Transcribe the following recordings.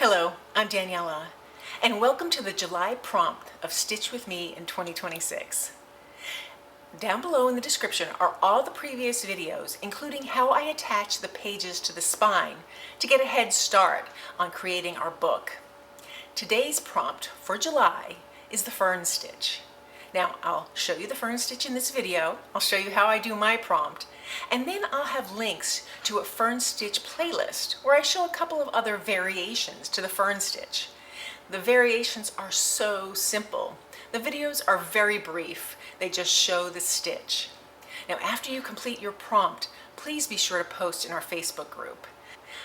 Hello, I'm Daniela, and welcome to the July prompt of Stitch With Me in 2026. Down below in the description are all the previous videos, including how I attach the pages to the spine to get a head start on creating our book. Today's prompt for July is the fern stitch. Now, I'll show you the fern stitch in this video, I'll show you how I do my prompt, and then I'll have links to a fern stitch playlist where I show a couple of other variations to the fern stitch. The variations are so simple. The videos are very brief. They just show the stitch. Now, after you complete your prompt, please be sure to post in our Facebook group.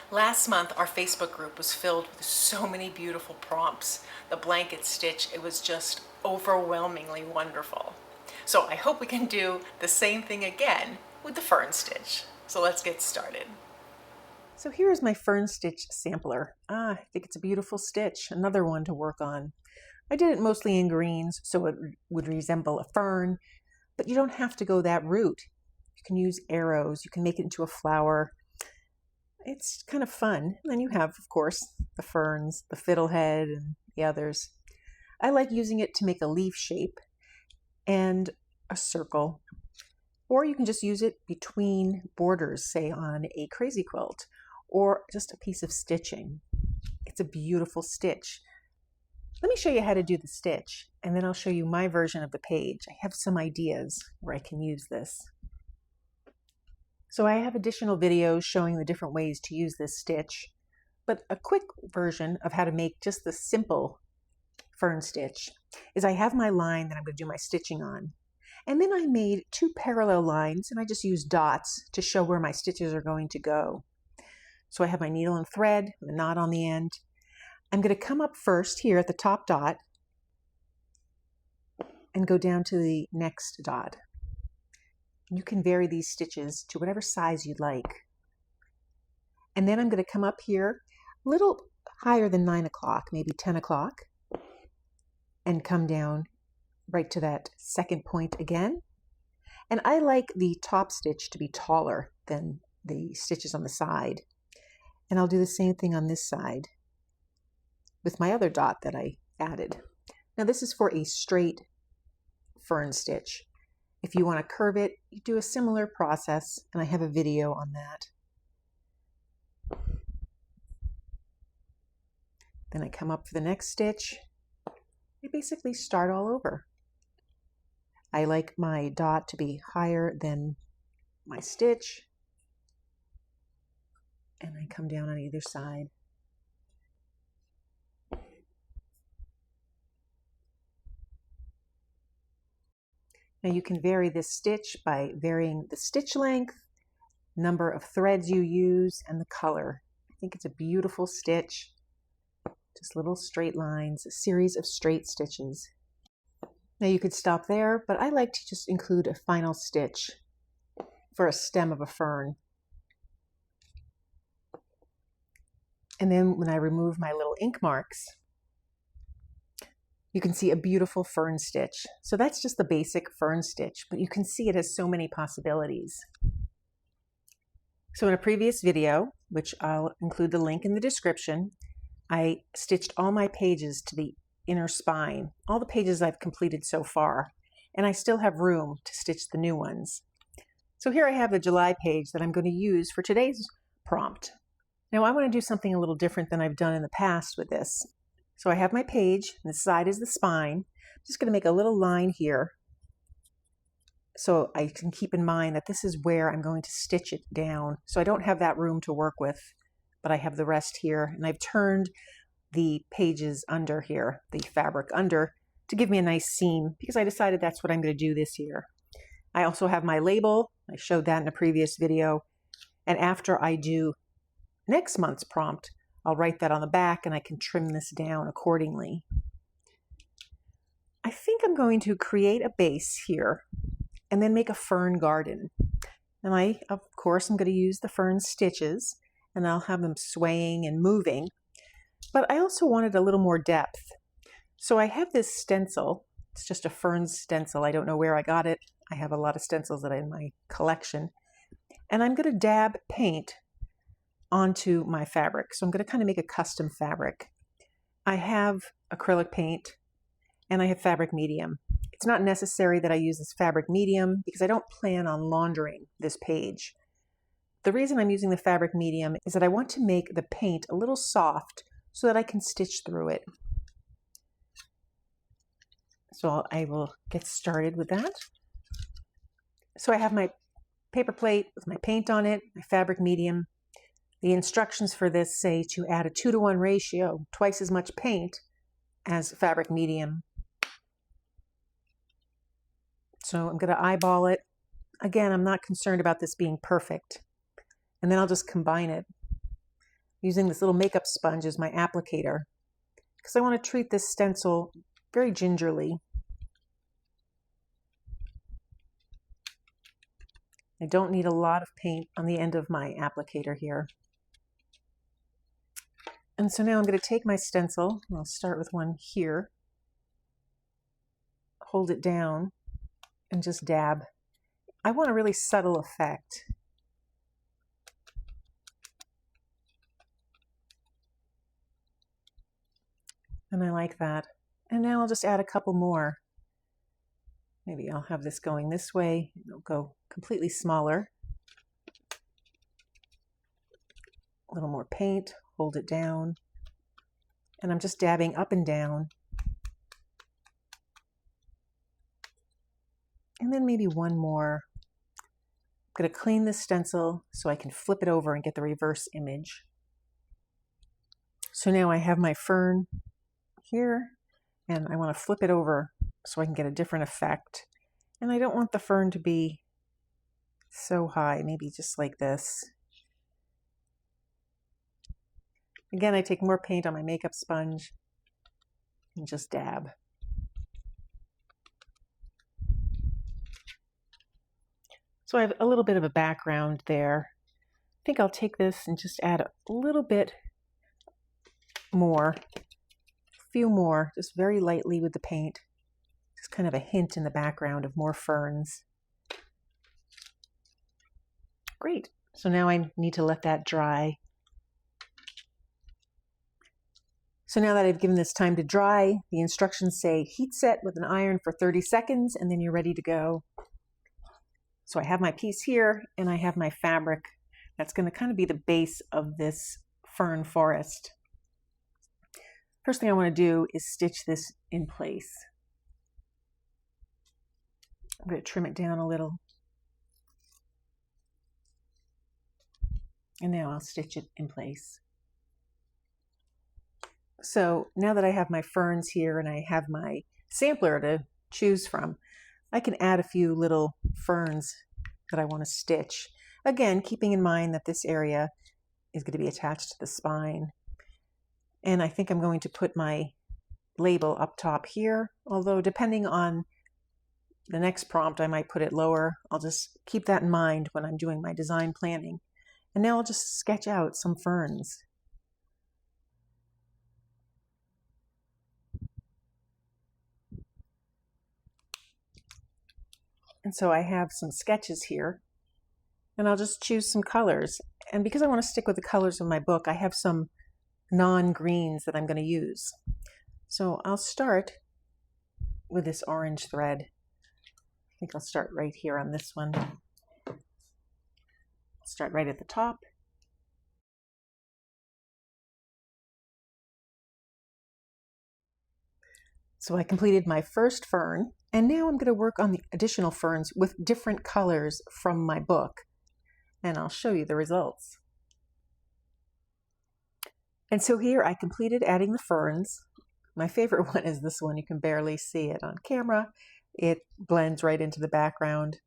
Last month, our Facebook group was filled with so many beautiful prompts. The blanket stitch, it was just overwhelmingly wonderful. So I hope we can do the same thing again with the fern stitch. So let's get started. So here is my fern stitch sampler. I think it's a beautiful stitch, another one to work on. I did it mostly in greens so it would resemble a fern, but you don't have to go that route. You can use arrows, you can make it into a flower. It's kind of fun. And then you have, of course, the ferns, the fiddlehead, and the others. I like using it to make a leaf shape and a circle. Or you can just use it between borders, say on a crazy quilt, or just a piece of stitching. It's a beautiful stitch. Let me show you how to do the stitch, and then I'll show you my version of the page. I have some ideas where I can use this. So I have additional videos showing the different ways to use this stitch, but a quick version of how to make just the simple fern stitch is I have my line that I'm going to do my stitching on. And then I made two parallel lines, and I just used dots to show where my stitches are going to go. So I have my needle and thread, the knot on the end. I'm going to come up first here at the top dot and go down to the next dot. You can vary these stitches to whatever size you'd like. And then I'm going to come up here a little higher than 9 o'clock, maybe 10 o'clock, and come down right to that second point again. And I like the top stitch to be taller than the stitches on the side. And I'll do the same thing on this side with my other dot that I added. Now this is for a straight fern stitch. If you want to curve it, you do a similar process, and I have a video on that. Then I come up for the next stitch. I basically start all over. I like my dot to be higher than my stitch, and I come down on either side. Now you can vary this stitch by varying the stitch length, number of threads you use, and the color. I think it's a beautiful stitch. Just little straight lines, a series of straight stitches. Now you could stop there, but I like to just include a final stitch for a stem of a fern. And then when I remove my little ink marks, you can see a beautiful fern stitch. So that's just the basic fern stitch, but you can see it has so many possibilities. So in a previous video, which I'll include the link in the description, I stitched all my pages to the inner spine, all the pages I've completed so far, and I still have room to stitch the new ones. So here I have the July page that I'm going to use for today's prompt. Now I want to do something a little different than I've done in the past with this. So I have my page, and the side is the spine. I'm just going to make a little line here so I can keep in mind that this is where I'm going to stitch it down. So I don't have that room to work with, but I have the rest here, and I've turned the pages under here, the fabric under, to give me a nice seam because I decided that's what I'm going to do this year. I also have my label. I showed that in a previous video, and after I do next month's prompt, I'll write that on the back and I can trim this down accordingly. I think I'm going to create a base here and then make a fern garden. And of course, I'm going to use the fern stitches and I'll have them swaying and moving. But I also wanted a little more depth. So I have this stencil. It's just a fern stencil. I don't know where I got it. I have a lot of stencils that are in my collection. And I'm going to dab paint onto my fabric. So I'm going to kind of make a custom fabric. I have acrylic paint and I have fabric medium. It's not necessary that I use this fabric medium because I don't plan on laundering this page. The reason I'm using the fabric medium is that I want to make the paint a little soft so that I can stitch through it. So I will get started with that. So I have my paper plate with my paint on it, my fabric medium. The instructions for this say to add a 2-to-1 ratio, twice as much paint as fabric medium. So I'm going to eyeball it. Again, I'm not concerned about this being perfect. And then I'll just combine it using this little makeup sponge as my applicator because I want to treat this stencil very gingerly. I don't need a lot of paint on the end of my applicator here. And so now I'm going to take my stencil, I'll start with one here, hold it down, and just dab. I want a really subtle effect. And I like that. And now I'll just add a couple more. Maybe I'll have this going this way. It'll go completely smaller. A little more paint, hold it down. And I'm just dabbing up and down. And then maybe one more. I'm going to clean this stencil so I can flip it over and get the reverse image. So now I have my fern here, and I want to flip it over so I can get a different effect. And I don't want the fern to be so high, maybe just like this. Again, I take more paint on my makeup sponge and just dab. So I have a little bit of a background there. I think I'll take this and just add a little bit more, a few more, just very lightly with the paint. Just kind of a hint in the background of more ferns. Great. So now I need to let that dry. So now that I've given this time to dry, the instructions say heat set with an iron for 30 seconds and then you're ready to go. So I have my piece here and I have my fabric that's going to kind of be the base of this fern forest. First thing I want to do is stitch this in place. I'm going to trim it down a little. And now I'll stitch it in place. So now that I have my ferns here and I have my sampler to choose from, I can add a few little ferns that I want to stitch. Again, keeping in mind that this area is going to be attached to the spine. And I think I'm going to put my label up top here, although depending on the next prompt, I might put it lower. I'll just keep that in mind when I'm doing my design planning. And now I'll just sketch out some ferns. And so I have some sketches here, and I'll just choose some colors. And because I want to stick with the colors of my book, I have some non-greens that I'm going to use. So I'll start with this orange thread. I think I'll start right here on this one. I'll start right at the top. So I completed my first fern, and now I'm going to work on the additional ferns with different colors from my book, and I'll show you the results. And so here I completed adding the ferns. My favorite one is this one. You can barely see it on camera. It blends right into the background.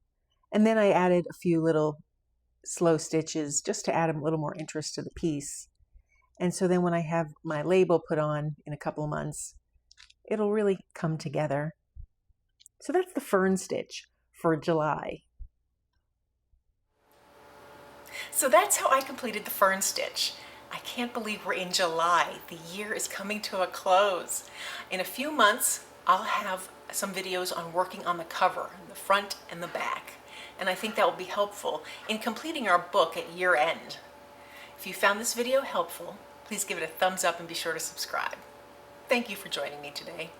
And then I added a few little slow stitches just to add a little more interest to the piece. And so then when I have my label put on in a couple of months, it'll really come together. So that's the fern stitch for July. So that's how I completed the fern stitch. I can't believe we're in July. The year is coming to a close. In a few months, I'll have some videos on working on the cover, the front and the back. And I think that will be helpful in completing our book at year end. If you found this video helpful, please give it a thumbs up and be sure to subscribe. Thank you for joining me today.